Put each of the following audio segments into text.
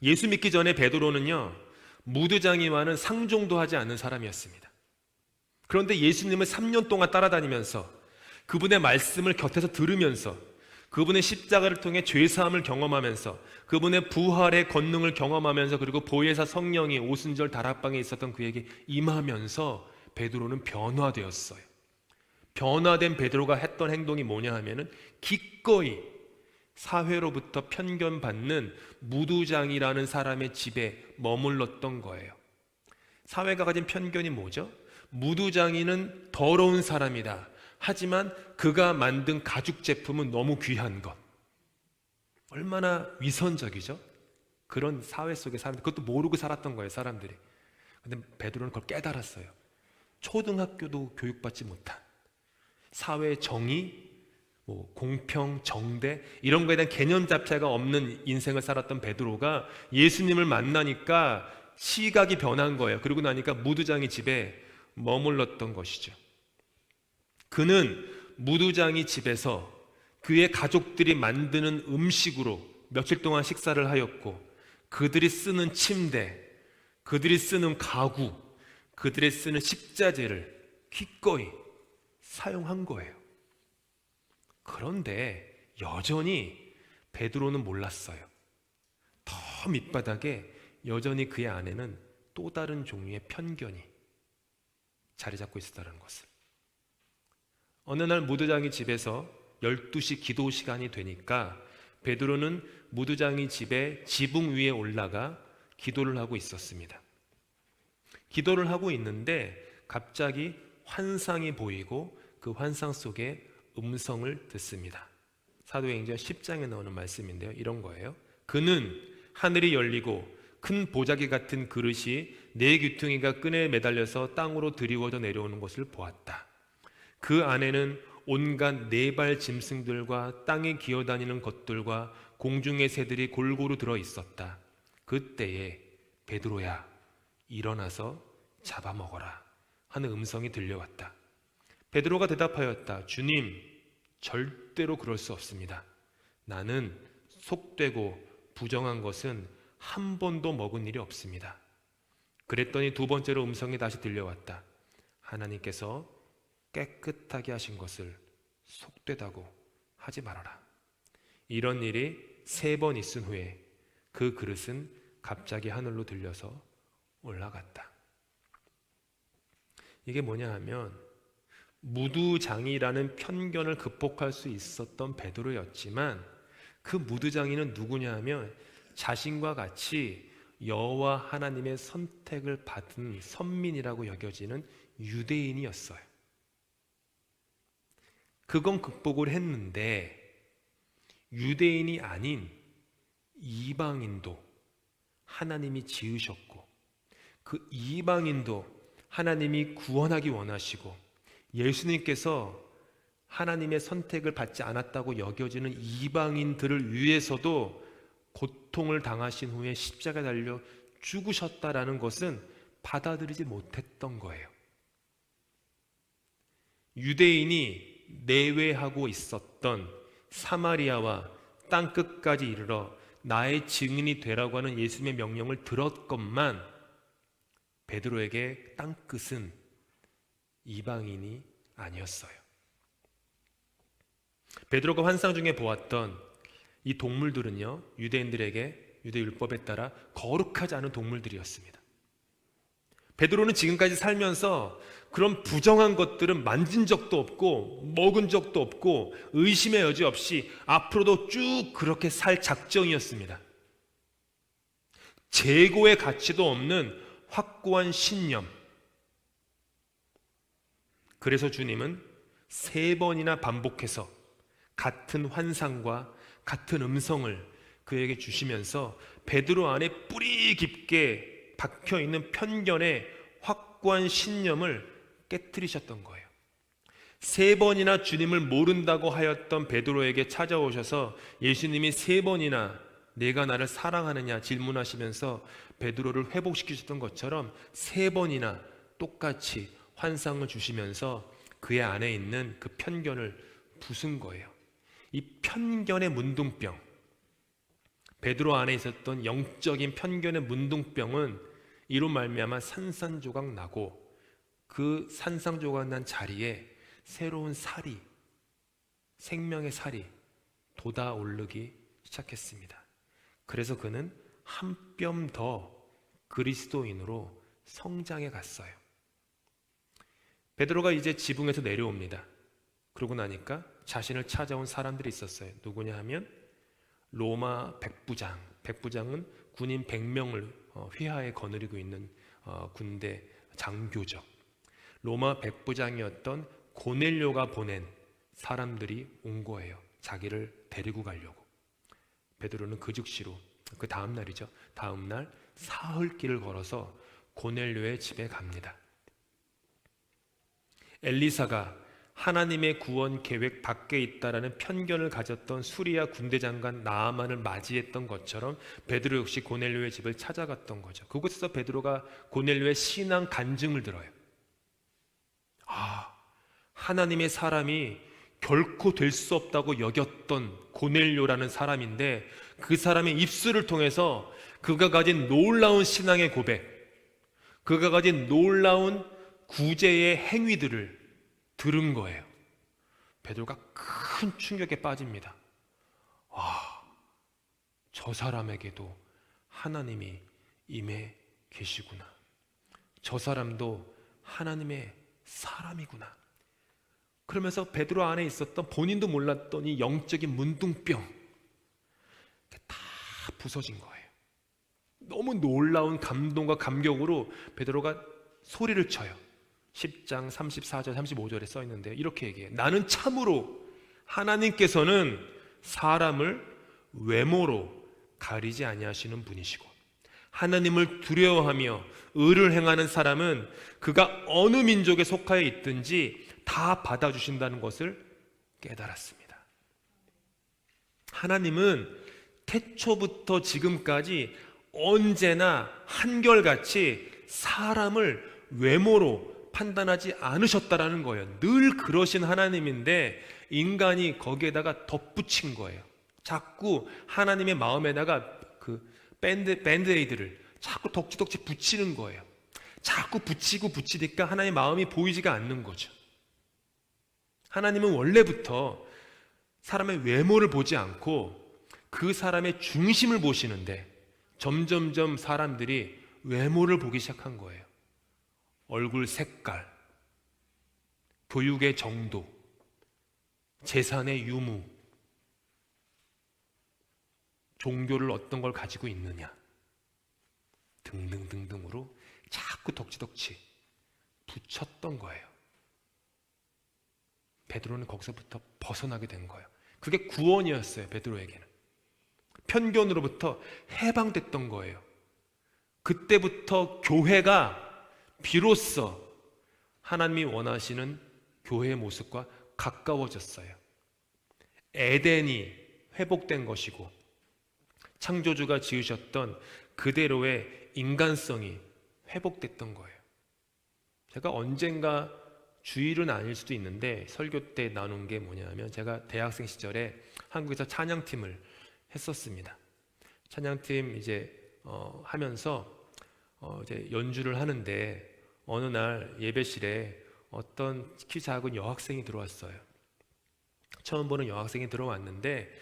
예수 믿기 전에 베드로는요, 무드장이와는 상종도 하지 않는 사람이었습니다. 그런데 예수님을 3년 동안 따라다니면서 그분의 말씀을 곁에서 들으면서 그분의 십자가를 통해 죄사함을 경험하면서 그분의 부활의 권능을 경험하면서 그리고 보혜사 성령이 오순절 다락방에 있었던 그에게 임하면서 베드로는 변화되었어요. 변화된 베드로가 했던 행동이 뭐냐 하면은 기꺼이 사회로부터 편견받는 무두장이라는 사람의 집에 머물렀던 거예요. 사회가 가진 편견이 뭐죠? 무두장이는 더러운 사람이다. 하지만 그가 만든 가죽 제품은 너무 귀한 것. 얼마나 위선적이죠? 그런 사회 속의 사람들, 그것도 모르고 살았던 거예요, 사람들이. 근데 베드로는 그걸 깨달았어요. 초등학교도 교육받지 못한 사회 정의, 공평, 정대 이런 거에 대한 개념 자체가 없는 인생을 살았던 베드로가 예수님을 만나니까 시각이 변한 거예요. 그러고 나니까 무두장이 집에 머물렀던 것이죠. 그는 무두장이 집에서 그의 가족들이 만드는 음식으로 며칠 동안 식사를 하였고, 그들이 쓰는 침대, 그들이 쓰는 가구, 그들이 쓰는 식자재를 기꺼이 사용한 거예요. 그런데 여전히 베드로는 몰랐어요. 더 밑바닥에 여전히 그의 안에는 또 다른 종류의 편견이 자리 잡고 있었다는 것을. 어느 날 무두장이 집에서 12시 기도 시간이 되니까 베드로는 무두장이 집에 지붕 위에 올라가 기도를 하고 있었습니다. 기도를 하고 있는데 갑자기 환상이 보이고 그 환상 속에 음성을 듣습니다. 사도행전 10장에 나오는 말씀인데요, 이런 거예요. 그는 하늘이 열리고 큰 보자기 같은 그릇이 네 귀퉁이가 끈에 매달려서 땅으로 드리워져 내려오는 것을 보았다. 그 안에는 온갖 네발 짐승들과 땅에 기어다니는 것들과 공중의 새들이 골고루 들어 있었다. 그때에 베드로야, 일어나서 잡아먹어라 하는 음성이 들려왔다. 베드로가 대답하였다. 주님, 절대로 그럴 수 없습니다. 나는 속되고 부정한 것은 한 번도 먹은 일이 없습니다. 그랬더니 두 번째로 음성이 다시 들려왔다. 하나님께서 깨끗하게 하신 것을 속되다고 하지 말아라. 이런 일이 3번 있은 후에 그 그릇은 갑자기 하늘로 들려서 올라갔다. 이게 뭐냐 하면 무두장이라는 편견을 극복할 수 있었던 베드로였지만, 그 무두장이는 누구냐 하면 자신과 같이 여호와 하나님의 선택을 받은 선민이라고 여겨지는 유대인이었어요. 그건 극복을 했는데 유대인이 아닌 이방인도 하나님이 지으셨고, 그 이방인도 하나님이 구원하기 원하시고, 예수님께서 하나님의 선택을 받지 않았다고 여겨지는 이방인들을 위해서도 고통을 당하신 후에 십자가에 달려 죽으셨다라는 것은 받아들이지 못했던 거예요. 유대인이 내외하고 있었던 사마리아와 땅끝까지 이르러 나의 증인이 되라고 하는 예수님의 명령을 들었건만, 베드로에게 땅끝은 이방인이 아니었어요. 베드로가 환상 중에 보았던 이 동물들은요, 유대인들에게 유대 율법에 따라 거룩하지 않은 동물들이었습니다. 베드로는 지금까지 살면서 그런 부정한 것들은 만진 적도 없고 먹은 적도 없고 의심의 여지 없이 앞으로도 쭉 그렇게 살 작정이었습니다. 재고의 가치도 없는 확고한 신념. 그래서 주님은 3번이나 반복해서 같은 환상과 같은 음성을 그에게 주시면서 베드로 안에 뿌리 깊게 박혀있는 편견의 확고한 신념을 깨트리셨던 거예요. 3번이나 주님을 모른다고 하였던 베드로에게 찾아오셔서 예수님이 3번이나 내가 나를 사랑하느냐 질문하시면서 베드로를 회복시키셨던 것처럼 3번이나 똑같이 환상을 주시면서 그의 안에 있는 그 편견을 부순 거예요. 이 편견의 문둥병, 베드로 안에 있었던 영적인 편견의 문둥병은 이로 말미암아 산산조각 나고, 그 산산조각 난 자리에 새로운 살이, 생명의 살이 돋아오르기 시작했습니다. 그래서 그는 한 뼘 더 그리스도인으로 성장해 갔어요. 베드로가 이제 지붕에서 내려옵니다. 그러고 나니까 자신을 찾아온 사람들이 있었어요. 누구냐 하면 로마 백부장, 백부장은 군인 100명을 휘하에 거느리고 있는 군대 장교죠. 로마 백부장이었던 고넬료가 보낸 사람들이 온 거예요. 자기를 데리고 가려고. 베드로는 그 즉시로, 그 다음 날이죠, 다음 날 사흘길을 걸어서 고넬료의 집에 갑니다. 엘리사가 하나님의 구원 계획 밖에 있다라는 편견을 가졌던 수리아 군대 장관 나아만을 맞이했던 것처럼 베드로 역시 고넬료의 집을 찾아갔던 거죠. 그곳에서 베드로가 고넬료의 신앙 간증을 들어요. 하나님의 사람이 결코 될 수 없다고 여겼던 고넬료라는 사람인데, 그 사람의 입술을 통해서 그가 가진 놀라운 신앙의 고백, 그가 가진 놀라운 구제의 행위들을 들은 거예요. 베드로가 큰 충격에 빠집니다. 저 사람에게도 하나님이 임해 계시구나. 저 사람도 하나님의 사람이구나. 그러면서 베드로 안에 있었던 본인도 몰랐던 이 영적인 문둥병 다 부서진 거예요. 너무 놀라운 감동과 감격으로 베드로가 소리를 쳐요. 10장 34절 35절에 써 있는데 이렇게 얘기해요. 나는 참으로 하나님께서는 사람을 외모로 가리지 아니하시는 분이시고, 하나님을 두려워하며 의를 행하는 사람은 그가 어느 민족에 속하여 있든지 다 받아주신다는 것을 깨달았습니다. 하나님은 태초부터 지금까지 언제나 한결같이 사람을 외모로 판단하지 않으셨다라는 거예요. 늘 그러신 하나님인데 인간이 거기에다가 덧붙인 거예요. 자꾸 하나님의 마음에다가 그 밴드에이드를 자꾸 덕지덕지 붙이는 거예요. 자꾸 붙이니까 하나님의 마음이 보이지가 않는 거죠. 하나님은 원래부터 사람의 외모를 보지 않고 그 사람의 중심을 보시는데, 점점점 사람들이 외모를 보기 시작한 거예요. 얼굴 색깔, 교육의 정도, 재산의 유무, 종교를 어떤 걸 가지고 있느냐 등등등등으로 자꾸 덕지덕지 붙였던 거예요. 베드로는 거기서부터 벗어나게 된 거예요. 그게 구원이었어요. 베드로에게는 편견으로부터 해방됐던 거예요. 그때부터 교회가 비로소 하나님이 원하시는 교회의 모습과 가까워졌어요. 에덴이 회복된 것이고, 창조주가 지으셨던 그대로의 인간성이 회복됐던 거예요. 제가 언젠가 주일은 아닐 수도 있는데 설교 때 나눈 게 뭐냐면, 제가 대학생 시절에 한국에서 찬양팀을 했었습니다. 찬양팀 하면서 이제 연주를 하는데 어느 날 예배실에 어떤 키 작은 여학생이 들어왔어요. 처음 보는 여학생이 들어왔는데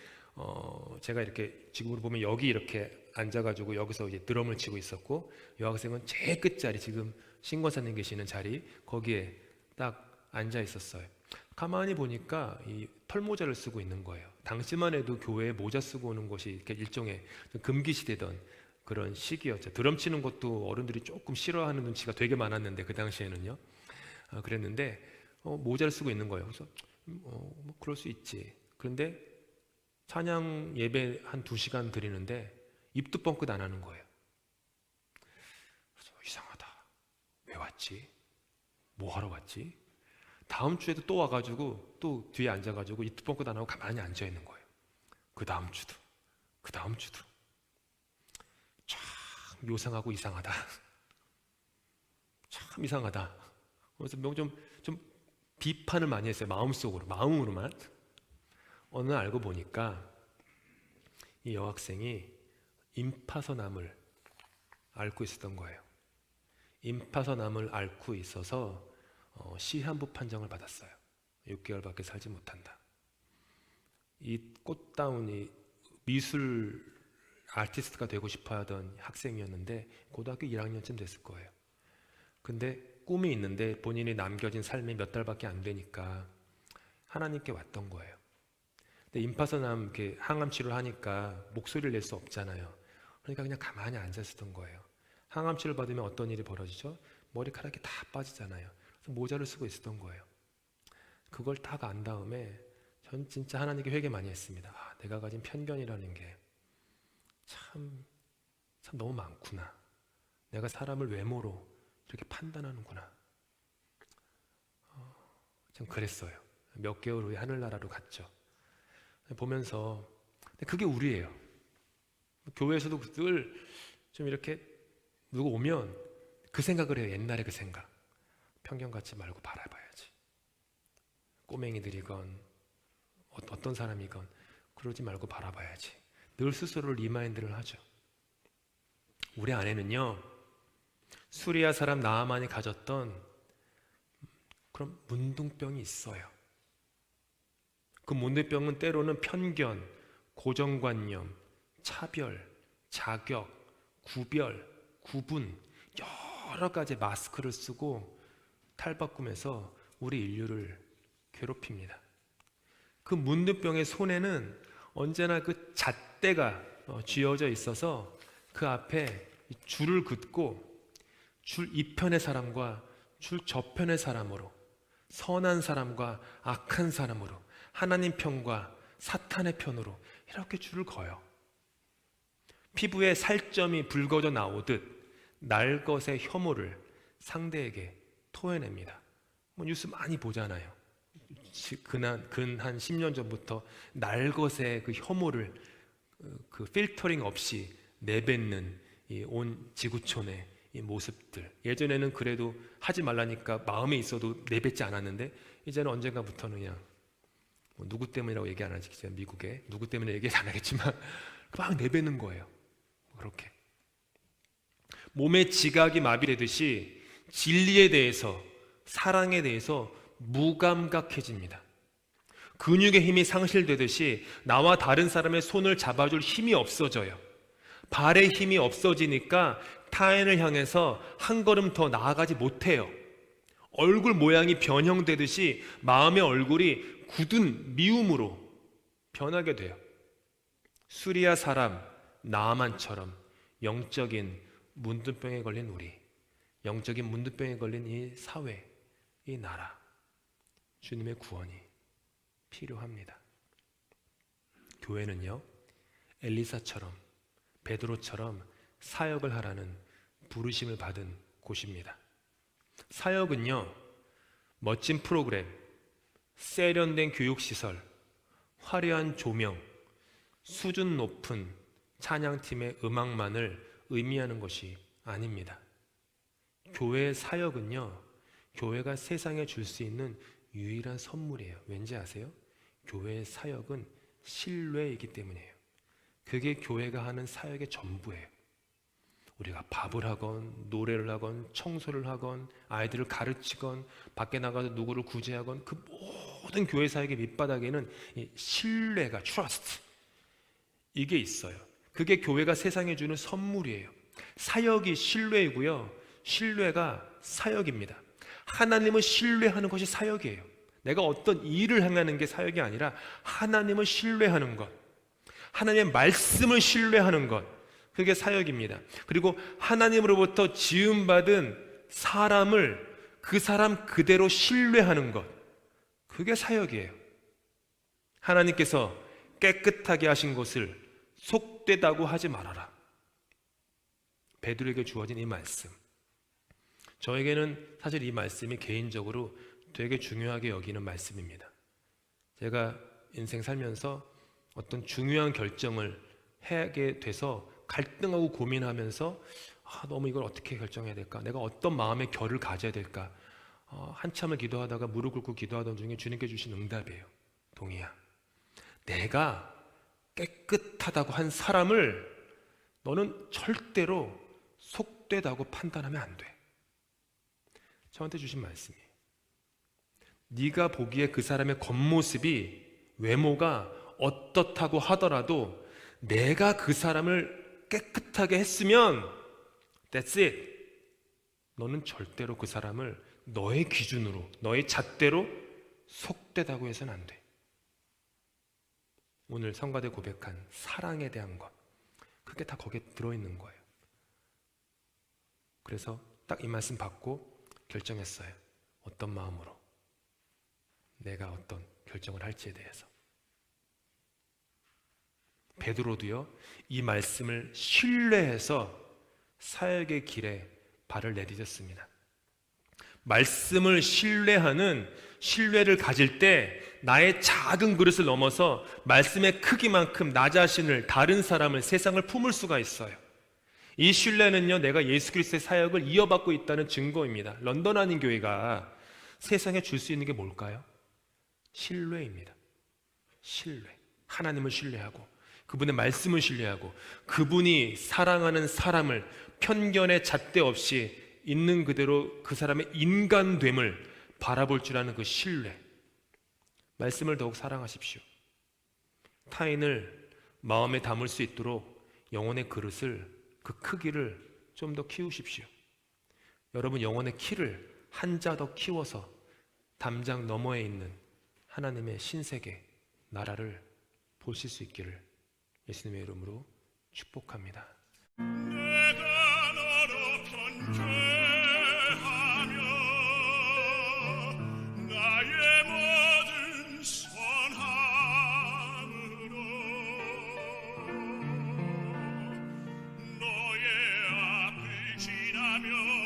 제가 이렇게 지금으로 보면 여기 이렇게 앉아가지고 여기서 이제 드럼을 치고 있었고, 여학생은 제일 끝자리, 지금 신권사님 계시는 자리 거기에 딱 앉아 있었어요. 가만히 보니까 이 털모자를 쓰고 있는 거예요. 당시만 해도 교회에 모자 쓰고 오는 것이 이렇게 일종의 금기시되던 그런 시기였죠. 드럼 치는 것도 어른들이 조금 싫어하는 눈치가 되게 많았는데 그 당시에는요. 그랬는데 모자를 쓰고 있는 거예요. 그래서 뭐 그럴 수 있지. 그런데 찬양 예배 한 2시간 드리는데 입도 뻥끗 안 하는 거예요. 그래서 이상하다. 왜 왔지? 뭐 하러 왔지? 다음 주에도 또 와가지고 또 뒤에 앉아가지고 입도 뻥끗 안 하고 가만히 앉아 있는 거예요. 그 다음 주도 참 요상하고 이상하다. 참 이상하다. 그래서 좀 비판을 많이 했어요. 마음으로만. 어느 날 알고 보니까 이 여학생이 임파서남을 앓고 있었던 거예요. 임파서남을 앓고 있어서 시한부 판정을 받았어요. 6개월밖에 살지 못한다. 이 꽃다운이 미술 아티스트가 되고 싶어하던 학생이었는데 고등학교 1학년쯤 됐을 거예요. 근데 꿈이 있는데 본인이 남겨진 삶이 몇 달밖에 안 되니까 하나님께 왔던 거예요. 근데 임파서남 이렇게 항암 치료를 하니까 목소리를 낼 수 없잖아요. 그러니까 그냥 가만히 앉아 있었던 거예요. 항암 치료를 받으면 어떤 일이 벌어지죠? 머리카락이 다 빠지잖아요. 그래서 모자를 쓰고 있었던 거예요. 그걸 딱 안 다음에 전 진짜 하나님께 회개 많이 했습니다. 내가 가진 편견이라는 게 참 너무 많구나. 내가 사람을 외모로 이렇게 판단하는구나. 참 그랬어요. 몇 개월 후에 하늘나라로 갔죠. 보면서 그게 우리예요. 교회에서도 늘 좀 이렇게 누구 오면 그 생각을 해요. 옛날에 그 생각. 편견 갖지 말고 바라봐야지. 꼬맹이들이건 어떤 사람이건 그러지 말고 바라봐야지. 늘 스스로를 리마인드를 하죠. 우리 안에는요, 수리아 사람 나아만이 가졌던 그런 문둥병이 있어요. 그 문둥병은 때로는 편견, 고정관념, 차별, 자격, 구별, 구분, 여러 가지 마스크를 쓰고 탈바꿈해서 우리 인류를 괴롭힙니다. 그 문둥병의 손에는 언제나 그 잣대가 쥐어져 있어서 그 앞에 줄을 긋고 줄 이편의 사람과 줄 저편의 사람으로, 선한 사람과 악한 사람으로, 하나님 편과 사탄의 편으로 이렇게 줄을 그어요. 피부에 살점이 붉어져 나오듯 날것의 혐오를 상대에게 토해냅니다. 뉴스 많이 보잖아요. 근 한 10년 전부터 날것의 그 혐오를 그 필터링 없이 내뱉는 이 온 지구촌의 이 모습들. 예전에는 그래도 하지 말라니까 마음에 있어도 내뱉지 않았는데 이제는 언젠가부터는 그냥 누구 때문이라고 얘기 안 하지, 미국에 누구 때문에 얘기 안 하겠지만 막 내뱉는 거예요. 그렇게 몸의 지각이 마비되듯이 진리에 대해서, 사랑에 대해서 무감각해집니다. 근육의 힘이 상실되듯이 나와 다른 사람의 손을 잡아줄 힘이 없어져요. 발의 힘이 없어지니까 타인을 향해서 한 걸음 더 나아가지 못해요. 얼굴 모양이 변형되듯이 마음의 얼굴이 굳은 미움으로 변하게 돼요. 수리아 사람 나아만처럼 영적인 문둥병에 걸린 우리, 영적인 문둥병에 걸린 이 사회, 이 나라, 주님의 구원이 필요합니다. 교회는요, 엘리사처럼, 베드로처럼 사역을 하라는 부르심을 받은 곳입니다. 사역은요, 멋진 프로그램, 세련된 교육시설, 화려한 조명, 수준 높은 찬양팀의 음악만을 의미하는 것이 아닙니다. 교회의 사역은요, 교회가 세상에 줄 수 있는 유일한 선물이에요. 왠지 아세요? 교회의 사역은 신뢰이기 때문이에요. 그게 교회가 하는 사역의 전부예요. 우리가 밥을 하건 노래를 하건 청소를 하건 아이들을 가르치건 밖에 나가서 누구를 구제하건 그 모든 교회 사역의 밑바닥에는 이 신뢰가, 트러스트, 이게 있어요. 그게 교회가 세상에 주는 선물이에요. 사역이 신뢰이고요, 신뢰가 사역입니다. 하나님을 신뢰하는 것이 사역이에요. 내가 어떤 일을 행하는 게 사역이 아니라 하나님을 신뢰하는 것, 하나님의 말씀을 신뢰하는 것, 그게 사역입니다. 그리고 하나님으로부터 지음받은 사람을 그 사람 그대로 신뢰하는 것, 그게 사역이에요. 하나님께서 깨끗하게 하신 것을 속되다고 하지 말아라. 베드로에게 주어진 이 말씀, 저에게는 사실 이 말씀이 개인적으로 되게 중요하게 여기는 말씀입니다. 제가 인생 살면서 어떤 중요한 결정을 하게 돼서 갈등하고 고민하면서 너무 이걸 어떻게 결정해야 될까? 내가 어떤 마음의 결을 가져야 될까? 한참을 기도하다가 무릎 꿇고 기도하던 중에 주님께 주신 응답이에요. 동희야, 내가 깨끗하다고 한 사람을 너는 절대로 속되다고 판단하면 안 돼. 저한테 주신 말씀이에요. 네가 보기에 그 사람의 겉모습이, 외모가 어떻다고 하더라도 내가 그 사람을 깨끗하게 했으면 that's it. 너는 절대로 그 사람을 너의 기준으로, 너의 잣대로 속되다고 해서는 안 돼. 오늘 성가대 고백한 사랑에 대한 것, 그게 다 거기에 들어있는 거예요. 그래서 딱 이 말씀 받고 결정했어요. 어떤 마음으로 내가 어떤 결정을 할지에 대해서. 베드로도요, 이 말씀을 신뢰해서 사역의 길에 발을 내디뎠습니다. 말씀을 신뢰하는 신뢰를 가질 때 나의 작은 그릇을 넘어서 말씀의 크기만큼 나 자신을, 다른 사람을, 세상을 품을 수가 있어요. 이 신뢰는요, 내가 예수 그리스도의 사역을 이어받고 있다는 증거입니다. 런던 한인교회가 세상에 줄 수 있는 게 뭘까요? 신뢰입니다. 신뢰. 하나님을 신뢰하고 그분의 말씀을 신뢰하고 그분이 사랑하는 사람을 편견의 잣대 없이 있는 그대로 그 사람의 인간됨을 바라볼 줄 아는 그 신뢰. 말씀을 더욱 사랑하십시오. 타인을 마음에 담을 수 있도록 영혼의 그릇을, 그 크기를 좀 더 키우십시오. 여러분 영혼의 키를 한 자 더 키워서 담장 너머에 있는 하나님의 신세계, 나라를 보실 수 있기를 예수님의 이름으로 축복합니다. 내가 너로 편죄하며 나의 모든 선함으로 너의 앞을 지나며